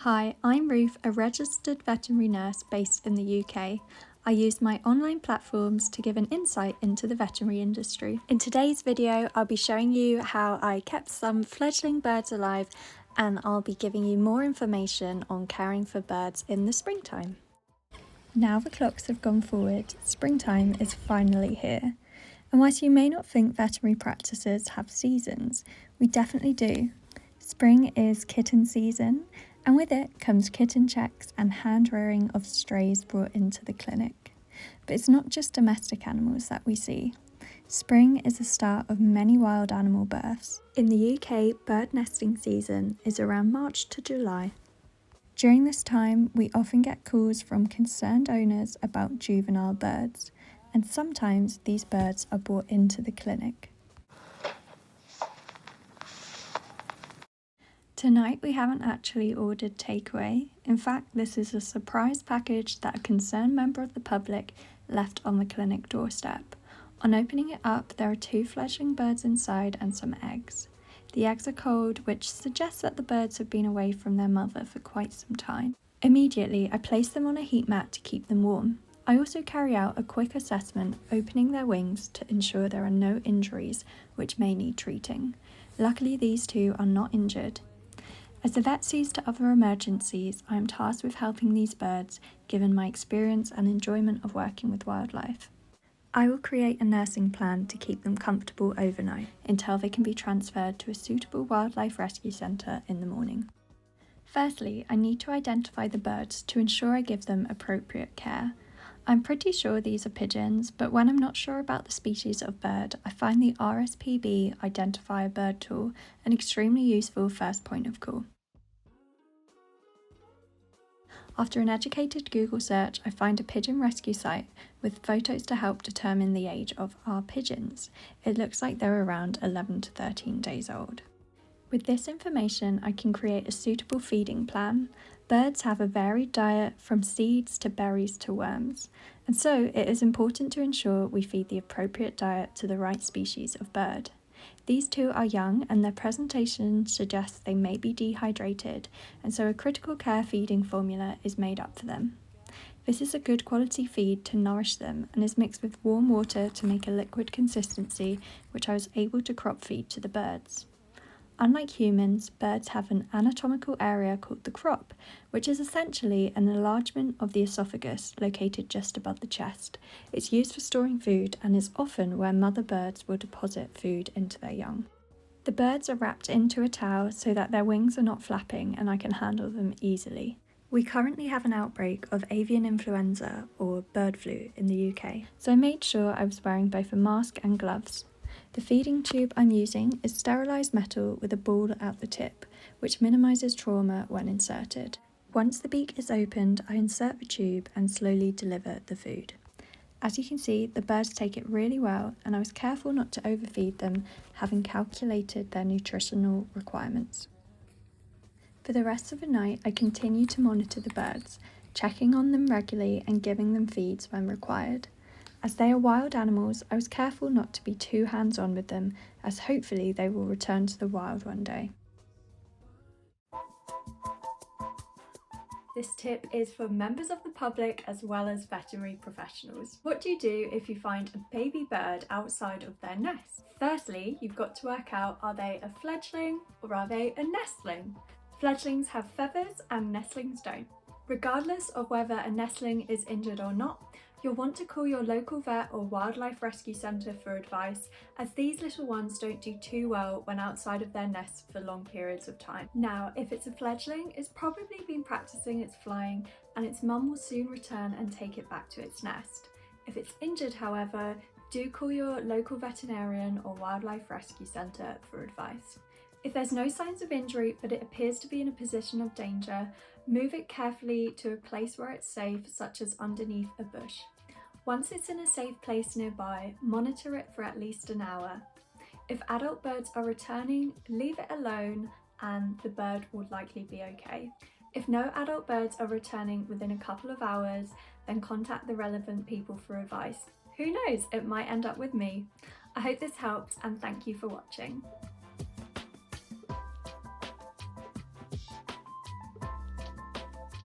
Hi, I'm Ruth, a registered veterinary nurse based in the UK. I use my online platforms to give an insight into the veterinary industry. In today's video, I'll be showing you how I kept some fledgling birds alive, and I'll be giving you more information on caring for birds in the springtime. Now the clocks have gone forward, springtime is finally here. And whilst you may not think veterinary practices have seasons, we definitely do. Spring is kitten season, and with it comes kitten checks and hand rearing of strays brought into the clinic. But it's not just domestic animals that we see. Spring is the start of many wild animal births. In the UK, bird nesting season is around March to July. During this time, we often get calls from concerned owners about juvenile birds, and sometimes these birds are brought into the clinic. Tonight we haven't actually ordered takeaway. In fact, this is a surprise package that a concerned member of the public left on the clinic doorstep. On opening it up, there are 2 fledgling birds inside and some eggs. The eggs are cold, which suggests that the birds have been away from their mother for quite some time. Immediately, I place them on a heat mat to keep them warm. I also carry out a quick assessment, opening their wings to ensure there are no injuries which may need treating. Luckily, these 2 are not injured. As the vet sees to other emergencies, I am tasked with helping these birds, given my experience and enjoyment of working with wildlife. I will create a nursing plan to keep them comfortable overnight until they can be transferred to a suitable wildlife rescue centre in the morning. Firstly, I need to identify the birds to ensure I give them appropriate care. I'm pretty sure these are pigeons, but when I'm not sure about the species of bird, I find the RSPB Identify a Bird tool an extremely useful first point of call. After an educated Google search, I find a pigeon rescue site with photos to help determine the age of our pigeons. It looks like they're around 11 to 13 days old. With this information, I can create a suitable feeding plan. Birds have a varied diet from seeds to berries to worms, and so it is important to ensure we feed the appropriate diet to the right species of bird. These 2 are young and their presentation suggests they may be dehydrated, and so a critical care feeding formula is made up for them. This is a good quality feed to nourish them and is mixed with warm water to make a liquid consistency, which I was able to crop feed to the birds. Unlike humans, birds have an anatomical area called the crop, which is essentially an enlargement of the esophagus located just above the chest. It's used for storing food and is often where mother birds will deposit food into their young. The birds are wrapped into a towel so that their wings are not flapping and I can handle them easily. We currently have an outbreak of avian influenza or bird flu in the UK, so I made sure I was wearing both a mask and gloves. The feeding tube I'm using is sterilised metal with a ball at the tip, which minimises trauma when inserted. Once the beak is opened, I insert the tube and slowly deliver the food. As you can see, the birds take it really well, and I was careful not to overfeed them, having calculated their nutritional requirements. For the rest of the night, I continue to monitor the birds, checking on them regularly and giving them feeds when required. As they are wild animals, I was careful not to be too hands-on with them, as hopefully they will return to the wild one day. This tip is for members of the public as well as veterinary professionals. What do you do if you find a baby bird outside of their nest? Firstly, you've got to work out, are they a fledgling or are they a nestling? Fledglings have feathers and nestlings don't. Regardless of whether a nestling is injured or not, you'll want to call your local vet or wildlife rescue centre for advice, as these little ones don't do too well when outside of their nests for long periods of time. Now, if it's a fledgling, it's probably been practicing its flying and its mum will soon return and take it back to its nest. If it's injured, however, do call your local veterinarian or wildlife rescue centre for advice. If there's no signs of injury but it appears to be in a position of danger, move it carefully to a place where it's safe, such as underneath a bush. Once it's in a safe place nearby, monitor it for at least an hour. If adult birds are returning, leave it alone and the bird will likely be okay. If no adult birds are returning within a couple of hours, then contact the relevant people for advice. Who knows, it might end up with me. I hope this helped and thank you for watching.